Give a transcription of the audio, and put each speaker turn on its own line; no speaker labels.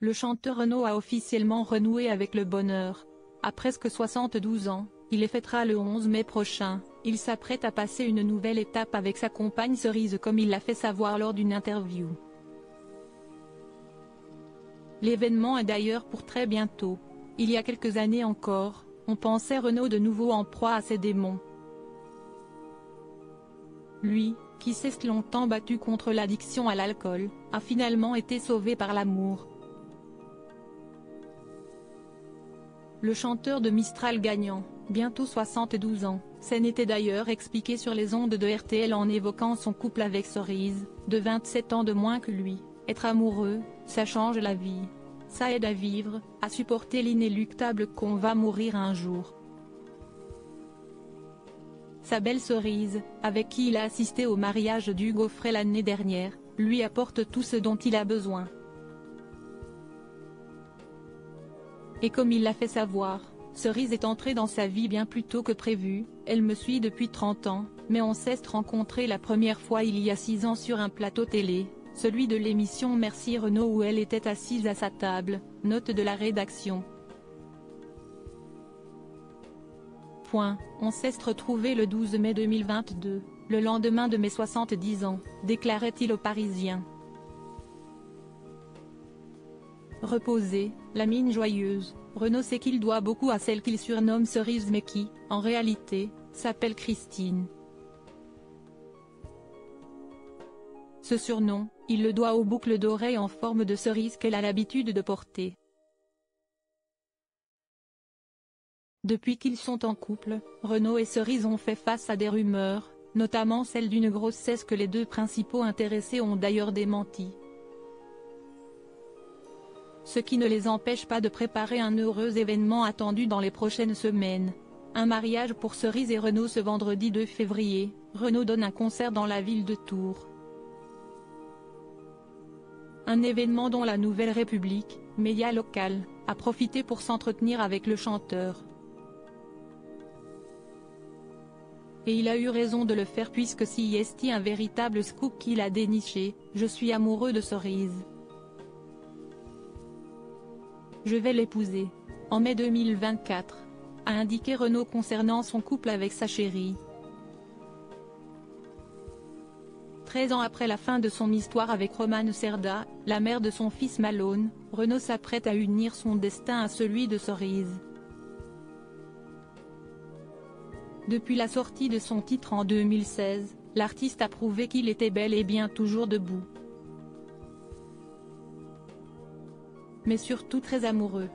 le chanteur Renaud a officiellement renoué avec le bonheur. À presque 72 ans, il les fêtera le 11 mai prochain. Il s'apprête à passer une nouvelle étape avec sa compagne Cerise comme il l'a fait savoir lors d'une interview. L'événement est d'ailleurs pour très bientôt. Il y a quelques années encore, on pensait Renaud de nouveau en proie à ses démons. Lui, qui s'est longtemps battu contre l'addiction à l'alcool, a finalement été sauvé par l'amour. Le chanteur de Mistral gagnant, bientôt 72 ans, s'en était d'ailleurs expliqué sur les ondes de RTL en évoquant son couple avec Cerise, de 27 ans de moins que lui. Être amoureux, ça change la vie. Ça aide à vivre, à supporter l'inéluctable qu'on va mourir un jour. Sa belle Cerise, avec qui il a assisté au mariage d'Hugo Frey l'année dernière, lui apporte tout ce dont il a besoin. Et comme il l'a fait savoir, Cerise est entrée dans sa vie bien plus tôt que prévu. Elle me suit depuis 30 ans, mais on s'est rencontrés la première fois il y a 6 ans sur un plateau télé, celui de l'émission Merci Renaud où elle était assise à sa table, note de la rédaction. On s'est retrouvés le 12 mai 2022, le lendemain de mes 70 ans, déclarait-il aux Parisiens. Reposé, la mine joyeuse, Renaud sait qu'il doit beaucoup à celle qu'il surnomme Cerise mais qui, en réalité, s'appelle Christine. Ce surnom, il le doit aux boucles d'oreilles en forme de cerise qu'elle a l'habitude de porter. Depuis qu'ils sont en couple, Renaud et Cerise ont fait face à des rumeurs, notamment celle d'une grossesse que les deux principaux intéressés ont d'ailleurs démenti. Ce qui ne les empêche pas de préparer un heureux événement attendu dans les prochaines semaines. Un mariage pour Cerise et Renaud ce vendredi 2 février, Renaud donne un concert dans la ville de Tours. Un événement dont la Nouvelle République, média local, a profité pour s'entretenir avec le chanteur. Et il a eu raison de le faire puisque si est un véritable scoop qu'il a déniché, je suis amoureux de Cerise. Je vais l'épouser. En mai 2024, a indiqué Renaud concernant son couple avec sa chérie. 13 ans après la fin de son histoire avec Romane Cerda, la mère de son fils Malone, Renaud s'apprête à unir son destin à celui de Cerise. Depuis la sortie de son titre en 2016, l'artiste a prouvé qu'il était bel et bien toujours debout. Mais surtout très amoureux.